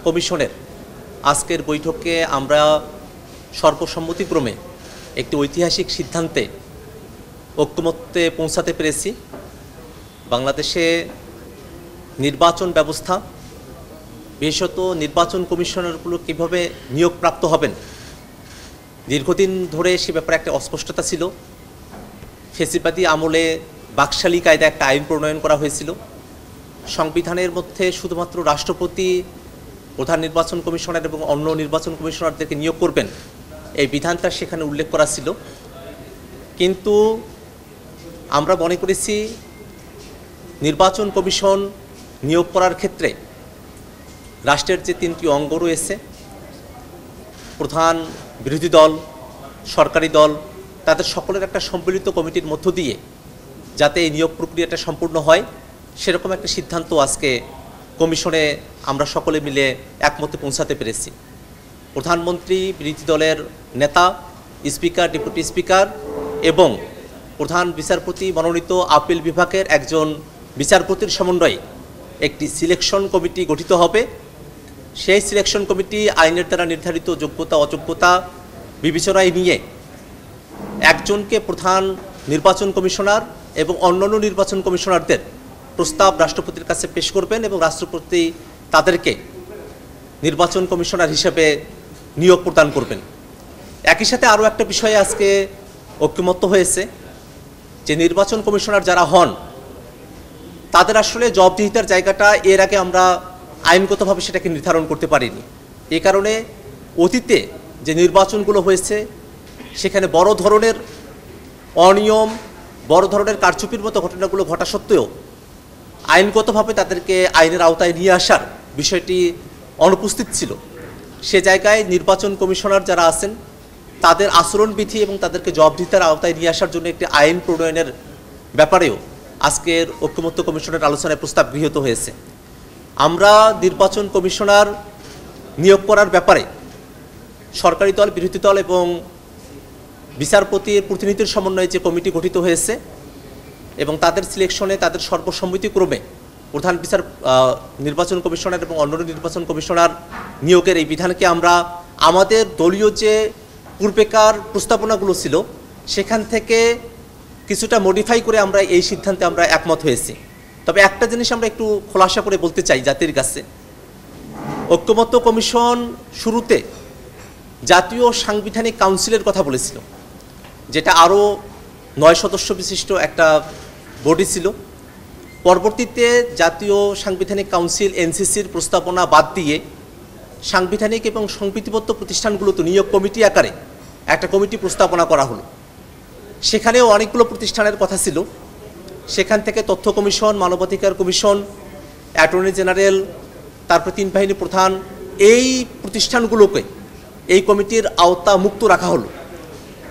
কমিশনের আজকের বৈঠকে আমরা সর্বসম্মতিক্রমে একটি ঐতিহাসিক সিদ্ধান্তে ঐক্যমত্যে পৌঁছাতে পেরেছি। বাংলাদেশে নির্বাচন ব্যবস্থা, বিশেষত নির্বাচন কমিশনারগুলো কীভাবে নিয়োগপ্রাপ্ত হবেন, দীর্ঘদিন ধরে সে ব্যাপারে একটা অস্পষ্টতা ছিল। ফেসিবাদী আমলে বাকশালী কায়দা একটা আইন প্রণয়ন করা হয়েছিল। সংবিধানের মধ্যে শুধুমাত্র রাষ্ট্রপতি প্রধান নির্বাচন কমিশনার এবং অন্য নির্বাচন কমিশনারদেরকে নিয়োগ করবেন, এই বিধানটা সেখানে উল্লেখ করা ছিল। কিন্তু আমরা মনে করেছি নির্বাচন কমিশন নিয়োগ করার ক্ষেত্রে রাষ্ট্রের যে তিনটি অঙ্গ রয়েছে, প্রধান, বিরোধী দল, সরকারি দল, তাদের সকলের একটা সম্মিলিত কমিটির মধ্য দিয়ে যাতে এই নিয়োগ প্রক্রিয়াটা সম্পূর্ণ হয়, সেরকম একটা সিদ্ধান্ত আজকে কমিশনে আমরা সকলে মিলে একমতে পৌঁছাতে পেরেছি। প্রধানমন্ত্রী, বিরোধী দলের নেতা, স্পিকার, ডেপুটি স্পিকার এবং প্রধান বিচারপতি মনোনীত আপিল বিভাগের একজন বিচারপতির সমন্বয়ে একটি সিলেকশন কমিটি গঠিত হবে। সেই সিলেকশন কমিটি আইনের দ্বারা নির্ধারিত যোগ্যতা অযোগ্যতা বিবেচনায় নিয়ে একজনকে প্রধান নির্বাচন কমিশনার এবং অন্যান্য নির্বাচন কমিশনারদের প্রস্তাব রাষ্ট্রপতির কাছে পেশ করবেন এবং রাষ্ট্রপতি তাদেরকে নির্বাচন কমিশনার হিসেবে নিয়োগ প্রদান করবেন। একই সাথে আরও একটা বিষয়ে আজকে ঐক্যমত্য হয়েছে যে নির্বাচন কমিশনার যারা হন তাদের আসলে জবাবদিহিতার জায়গাটা এর আগে আমরা আইনগতভাবে সেটাকে নির্ধারণ করতে পারিনি। এই কারণে অতীতে যে নির্বাচনগুলো হয়েছে সেখানে বড় ধরনের অনিয়ম, বড় ধরনের কারচুপির মতো ঘটনাগুলো ঘটা সত্ত্বেও আইনগতভাবে তাদেরকে আইনের আওতায় নিয়ে আসার বিষয়টি অনুপস্থিত ছিল। সে জায়গায় নির্বাচন কমিশনার যারা আছেন তাদের আচরণবিধি এবং তাদেরকে জবাবদিহিতার আওতায় নিয়ে আসার জন্য একটি আইন প্রণয়নের ব্যাপারেও আজকের ঐক্যমত্য কমিশনের আলোচনায় প্রস্তাব গৃহীত হয়েছে। আমরা নির্বাচন কমিশনার নিয়োগ করার ব্যাপারে সরকারি দল, বিরোধী দল এবং বিচারপতির প্রতিনিধির সমন্বয়ে যে কমিটি গঠিত হয়েছে এবং তাদের সিলেকশনে তাদের সর্বসম্মতিক্রমে প্রধান নির্বাচন কমিশনার এবং অন্যান্য নির্বাচন কমিশনার নিয়োগের এই বিধানকে আমরা আমাদের দলীয় যে পূর্বেকার প্রস্তাবনাগুলো ছিল সেখান থেকে কিছুটা মডিফাই করে আমরা এই সিদ্ধান্তে আমরা একমত হয়েছি। তবে একটা জিনিস আমরা একটু খোলাসা করে বলতে চাই জাতির কাছে, ঐক্যমত্য কমিশন শুরুতে জাতীয় সাংবিধানিক কাউন্সিলের কথা বলেছিল, যেটা আরও 9 সদস্য বিশিষ্ট একটা বডি ছিল। পরবর্তীতে জাতীয় সাংবিধানিক কাউন্সিল এনসিসির প্রস্তাবনা বাদ দিয়ে সাংবিধানিক এবং সংবিধিবদ্ধ প্রতিষ্ঠানগুলোতে নিয়োগ কমিটি আকারে একটা কমিটি প্রস্তাবনা করা হলো। সেখানেও অনেকগুলো প্রতিষ্ঠানের কথা ছিল। সেখান থেকে তথ্য কমিশন, মানবাধিকার কমিশন, অ্যাটর্নি জেনারেল, তারপর 3 বাহিনী প্রধান, এই প্রতিষ্ঠানগুলোকে এই কমিটির আওতা মুক্ত রাখা হলো।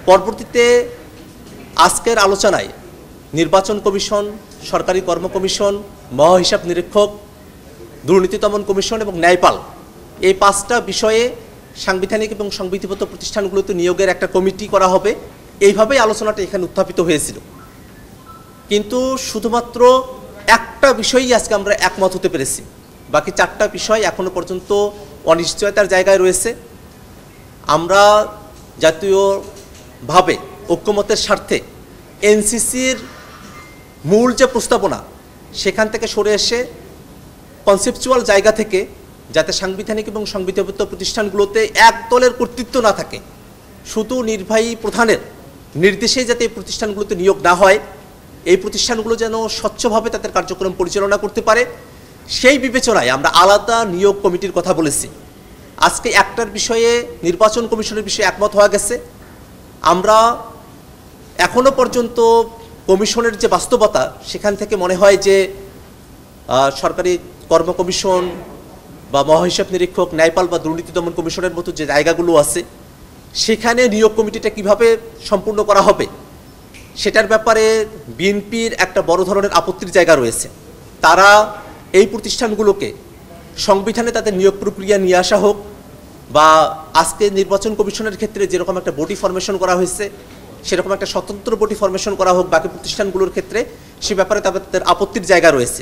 পরবর্তীতে আজকের আলোচনায় নির্বাচন কমিশন, সরকারি কর্ম কমিশন, মহাহিসাব নিরীক্ষক, দুর্নীতি দমন কমিশন এবং ন্যায়পাল, এই 5টা বিষয়ে সাংবিধানিক এবং সংবিধিবদ্ধ প্রতিষ্ঠানগুলোতে নিয়োগের একটা কমিটি করা হবে, এইভাবেই আলোচনাটা এখানে উত্থাপিত হয়েছিল। কিন্তু শুধুমাত্র একটা বিষয়ই আজকে আমরা একমত হতে পেরেছি, বাকি 4টা বিষয় এখনো পর্যন্ত অনিশ্চয়তার জায়গায় রয়েছে। আমরা জাতীয়ভাবে ঐক্যমতের স্বার্থে এনসিসির মূল যে প্রস্তাবনা সেখান থেকে সরে এসে কনসেপচুয়াল জায়গা থেকে যাতে সাংবিধানিক এবং সংবিধিবদ্ধ প্রতিষ্ঠানগুলোতে এক দলের কর্তৃত্ব না থাকে, শুধু নির্বাহী প্রধানের নির্দেশে যাতে এই প্রতিষ্ঠানগুলোতে নিয়োগ না হয়, এই প্রতিষ্ঠানগুলো যেন স্বচ্ছভাবে তাদের কার্যক্রম পরিচালনা করতে পারে, সেই বিবেচনায় আমরা আলাদা নিয়োগ কমিটির কথা বলেছি। আজকে একটার বিষয়ে নির্বাচন কমিশনের বিষয়ে একমত হওয়া গেছে। আমরা এখনো পর্যন্ত কমিশনের যে বাস্তবতা সেখান থেকে মনে হয় যে সরকারি কর্ম কমিশন বা মহাহিসাব নিরীক্ষক, ন্যায়পাল বা দুর্নীতি দমন কমিশনের মতো যে জায়গাগুলো আছে সেখানে নিয়োগ কমিটিটা কিভাবে সম্পূর্ণ করা হবে সেটার ব্যাপারে বিএনপির একটা বড় ধরনের আপত্তির জায়গা রয়েছে। তারা এই প্রতিষ্ঠানগুলোকে সংবিধানে তাদের নিয়োগ প্রক্রিয়া নিয়ে আসা হোক বা আজকে নির্বাচন কমিশনের ক্ষেত্রে যেরকম একটা বডি ফরমেশন করা হয়েছে সেরকম একটা স্বতন্ত্র বডি ফরমেশন করা হোক বাকি প্রতিষ্ঠানগুলোর ক্ষেত্রে, সে ব্যাপারে তাদের আপত্তির জায়গা রয়েছে।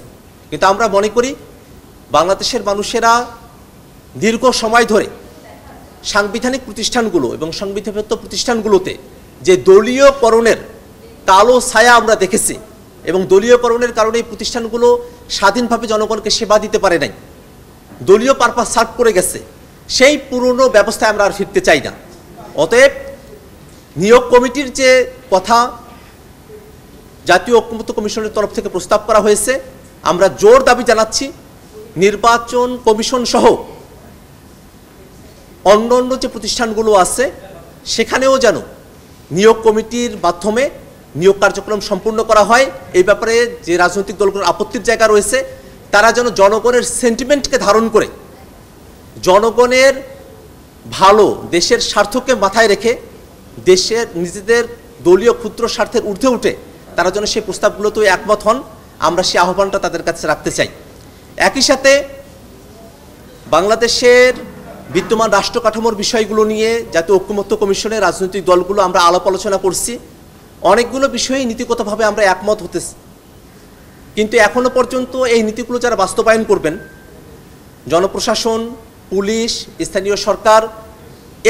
কিন্তু আমরা মনে করি বাংলাদেশের মানুষেরা দীর্ঘ সময় ধরে সাংবিধানিক প্রতিষ্ঠানগুলো এবং সংবিধানবদ্ধ প্রতিষ্ঠানগুলোতে যে দলীয়করণের কালো ছায়া আমরা দেখেছি এবং দলীয়করণের কারণে এই প্রতিষ্ঠানগুলো স্বাধীনভাবে জনগণকে সেবা দিতে পারে নাই, দলীয় পারপাস সার্ভ করে গেছে, সেই পুরনো ব্যবস্থায় আমরা আর ফিরতে চাই না। অতএব নিয়োগ কমিটির যে কথা জাতীয় ঐক্যমত্য কমিশনের তরফ থেকে প্রস্তাব করা হয়েছে, আমরা জোর দাবি জানাচ্ছি নির্বাচন কমিশন সহ অন্যান্য যে প্রতিষ্ঠানগুলো আছে সেখানেও যেন নিয়োগ কমিটির মাধ্যমে নিয়োগ কার্যক্রম সম্পূর্ণ করা হয়। এই ব্যাপারে যে রাজনৈতিক দলগুলোর আপত্তির জায়গা রয়েছে তারা যেন জনগণের সেন্টিমেন্টকে ধারণ করে জনগণের ভালো, দেশের স্বার্থকে মাথায় রেখে দেশের নিজেদের দলীয় ক্ষুদ্র স্বার্থের ঊর্ধ্বে উঠে তারা যেন সেই প্রস্তাবগুলোতেও একমত হন, আমরা সেই আহ্বানটা তাদের কাছে রাখতে চাই। একই সাথে বাংলাদেশের বিদ্যমান রাষ্ট্র কাঠামোর বিষয়গুলো নিয়ে জাতীয় ঐক্যমত্য কমিশনের রাজনৈতিক দলগুলো আমরা আলাপ আলোচনা করছি, অনেকগুলো বিষয়ে নীতিগতভাবে আমরা একমত হতেছি, কিন্তু এখনো পর্যন্ত এই নীতিগুলো যারা বাস্তবায়ন করবেন, জনপ্রশাসন, পুলিশ, স্থানীয় সরকার,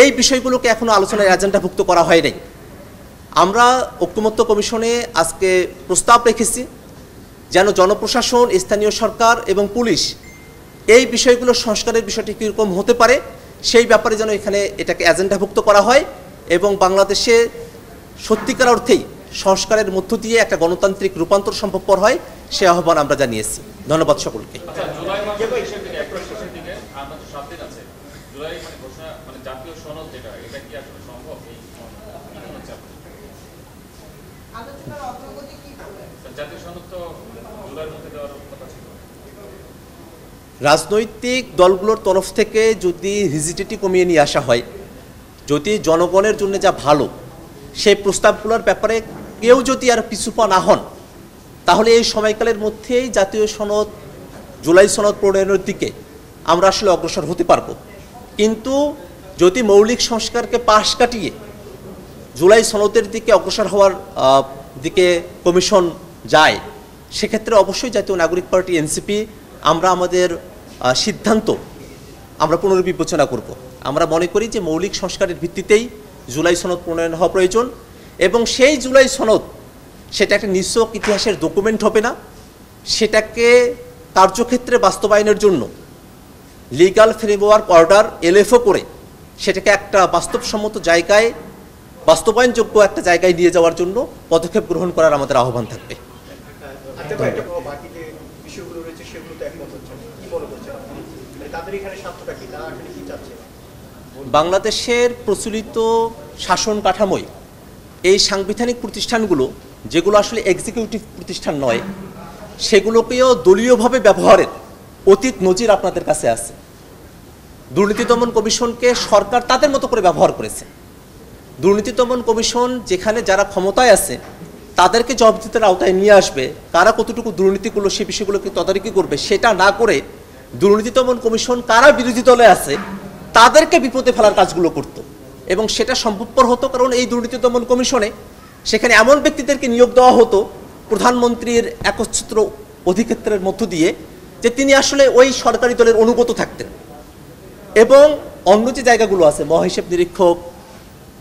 এই বিষয়গুলোকে এখনো আলোচনার এজেন্ডাভুক্ত করা হয় নাই। আমরা ঐক্যমত্য কমিশনে আজকে প্রস্তাব রেখেছি যেন জনপ্রশাসন, স্থানীয় সরকার এবং পুলিশ এই বিষয়গুলো সংস্কারের বিষয়টি কীরকম হতে পারে সেই ব্যাপারে যেন এখানে এটাকে এজেন্ডাভুক্ত করা হয় এবং বাংলাদেশে সত্যিকার অর্থেই সংস্কারের মধ্য দিয়ে একটা গণতান্ত্রিক রূপান্তর সম্ভবপর হয়, সে আহ্বান আমরা জানিয়েছি। ধন্যবাদ সকলকে। রাজনৈতিক দলগুলোর তরফ থেকে যদি রিজিডিটি কমিয়ে নিয়ে আসা হয়, যদি জনগণের জন্য যা ভালো সেই প্রস্তাবগুলোর ব্যাপারে কেউ যদি আর পিছুপা না হন, তাহলে এই সময়কালের মধ্যেই জাতীয় সনদ, জুলাই সনদ প্রণয়নের দিকে আমরা আসলে অগ্রসর হতে পারব। কিন্তু যদি মৌলিক সংস্কারকে পাশ কাটিয়ে জুলাই সনদের দিকে অগ্রসর হওয়ার দিকে কমিশন যায়, সেক্ষেত্রে অবশ্যই জাতীয় নাগরিক পার্টি এনসিপি আমরা আমাদের সিদ্ধান্ত আমরা পুনর্বিবেচনা করব। আমরা মনে করি যে মৌলিক সংস্কারের ভিত্তিতেই জুলাই সনদ প্রণয়ন হওয়া প্রয়োজন এবং সেই জুলাই সনদ সেটা একটা নিছক ইতিহাসের ডকুমেন্ট হবে না, সেটাকে কার্যক্ষেত্রে বাস্তবায়নের জন্য লিগ্যাল ফ্রেমওয়ার্ক অর্ডার এলএফও করে সেটাকে একটা বাস্তবসম্মত জায়গায়, বাস্তবায়নযোগ্য একটা জায়গায় নিয়ে যাওয়ার জন্য পদক্ষেপ গ্রহণ করার আমাদের আহ্বান থাকবে। বাংলাদেশের প্রচলিত শাসন কাঠামোয় এই সাংবিধানিক প্রতিষ্ঠানগুলো, যেগুলো আসলে এক্সিকিউটিভ প্রতিষ্ঠান নয়, সেগুলোকেও দলীয়ভাবে ব্যবহারের অতীত নজির আপনাদের কাছে আছে। দুর্নীতি দমন কমিশনকে সরকার তাদের মতো করে ব্যবহার করেছে। দুর্নীতি দমন কমিশন যেখানে যারা ক্ষমতায় আছে তাদেরকে জবাবদিহিতার আওতায় নিয়ে আসবে, কারা কতটুকু দুর্নীতি করলো সে বিষয়গুলোকে তদারকি করবে, সেটা না করে দুর্নীতি দমন কমিশন কারা বিরোধী দলে আছে তাদেরকে বিপদে ফেলার কাজগুলো করত এবং সেটা সম্ভবপর হতো কারণ এই দুর্নীতি দমন কমিশনে সেখানে এমন ব্যক্তিদেরকে নিয়োগ দেওয়া হতো প্রধানমন্ত্রীর একচ্ছত্র অধিক্ষেত্রের মধ্য দিয়ে যে তিনি আসলে ওই সরকারি দলের অনুগত থাকতেন। এবং অন্য যে জায়গাগুলো আছে, মহাহিসাব নিরীক্ষক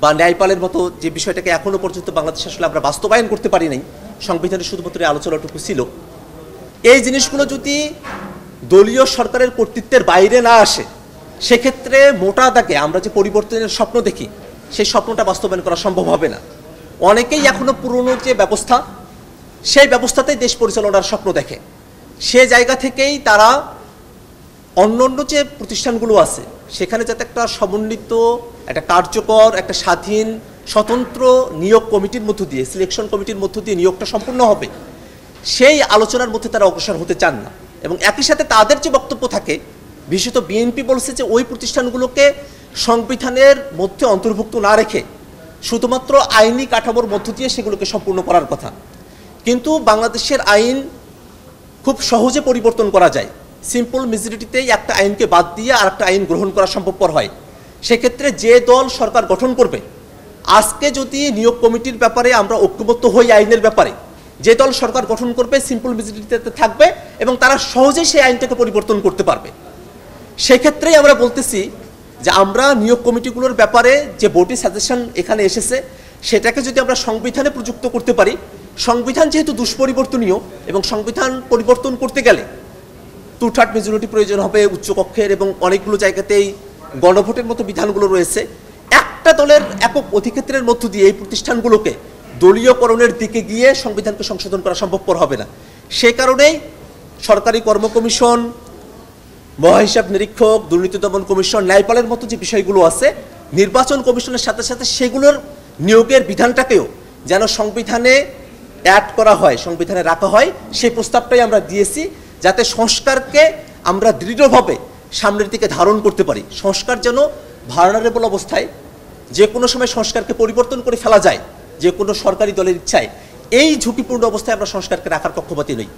বা ন্যায়পালের মতো যে বিষয়টাকে এখনও পর্যন্ত বাংলাদেশে আসলে আমরা বাস্তবায়ন করতে পারি নাই, সংবিধানে শুধুমাত্র এই আলোচনাটুকু ছিল, এই জিনিসগুলো যদি দলীয় সরকারের কর্তৃত্বের বাইরে না আসে, সেক্ষেত্রে মোটা দাগে আমরা যে পরিবর্তনের স্বপ্ন দেখি সেই স্বপ্নটা বাস্তবায়ন করা সম্ভব হবে না। অনেকেই এখনো পুরনো যে ব্যবস্থা সেই ব্যবস্থাতেই দেশ পরিচালনার স্বপ্ন দেখে, সে জায়গা থেকেই তারা অন্যান্য যে প্রতিষ্ঠানগুলো আছে সেখানে যাতে একটা সমন্বিত, একটা কার্যকর, একটা স্বাধীন, স্বতন্ত্র নিয়োগ কমিটির মধ্য দিয়ে, সিলেকশন কমিটির মধ্য দিয়ে নিয়োগটা সম্পূর্ণ হবে, সেই আলোচনার মধ্যে তারা অগ্রসর হতে চান না। এবং একই সাথে তাদের যে বক্তব্য থাকে, বিশেষত বিএনপি বলছে যে ওই প্রতিষ্ঠানগুলোকে সংবিধানের মধ্যে অন্তর্ভুক্ত না রেখে শুধুমাত্র আইনি কাঠামোর মধ্য দিয়ে সেগুলোকে সম্পূর্ণ করার কথা। কিন্তু বাংলাদেশের আইন খুব সহজে পরিবর্তন করা যায়, সিম্পল মেজরিটিতেই একটা আইনকে বাদ দিয়ে আর একটা আইন গ্রহণ করা সম্ভবপর হয়। সেক্ষেত্রে যে দল সরকার গঠন করবে, আজকে যদি নিয়োগ কমিটির ব্যাপারে আমরা ঐক্যবদ্ধ হই, আইনের ব্যাপারে যে দল সরকার গঠন করবে সিম্পল মেজরিটিতে থাকবে এবং তারা সহজেই সেই আইনটাকে পরিবর্তন করতে পারবে। সেক্ষেত্রেই আমরা বলতেছি যে আমরা নিয়োগ কমিটিগুলোর ব্যাপারে যে বোর্ডের সাজেশন এখানে এসেছে সেটাকে যদি আমরা সংবিধানে প্রযুক্ত করতে পারি, সংবিধান যেহেতু দুষ্পরিবর্তনীয় এবং সংবিধান পরিবর্তন করতে গেলে 2/3 মেজরিটি প্রয়োজন হবে উচ্চকক্ষের, এবং অনেকগুলো জায়গাতেই গণভোটের মতো বিধানগুলো রয়েছে। একটা দলের একক অধিক্ষেত্রের মধ্য দিয়ে এই প্রতিষ্ঠানগুলোকে দলীয়করণের দিকে গিয়ে সংবিধানকে সংশোধন করা সম্ভবপর হবে না। সে কারণেই সরকারি কর্ম কমিশন, মহাহিসাব নিরীক্ষক, দুর্নীতি দমন কমিশন, ন্যায়পালের মতো যে বিষয়গুলো আছে, নির্বাচন কমিশনের সাথে সাথে সেগুলোর নিয়োগের বিধানটাকেও যেন সংবিধানে অ্যাড করা হয়, সংবিধানে রাখা হয়, সেই প্রস্তাবটাই আমরা দিয়েছি, যাতে সংস্কারকে আমরা দৃঢ়ভাবে সামনের দিকে ধারণ করতে পারি। সংস্কার যেন ভার্নারেবল অবস্থায় যে কোনো সময় সংস্কারকে পরিবর্তন করে ফেলা যায় যে কোনো সরকারি দলের ইচ্ছায়, এই ঝুঁকিপূর্ণ অবস্থায় আমরা সংস্কারকে রাখার পক্ষপাতী নই।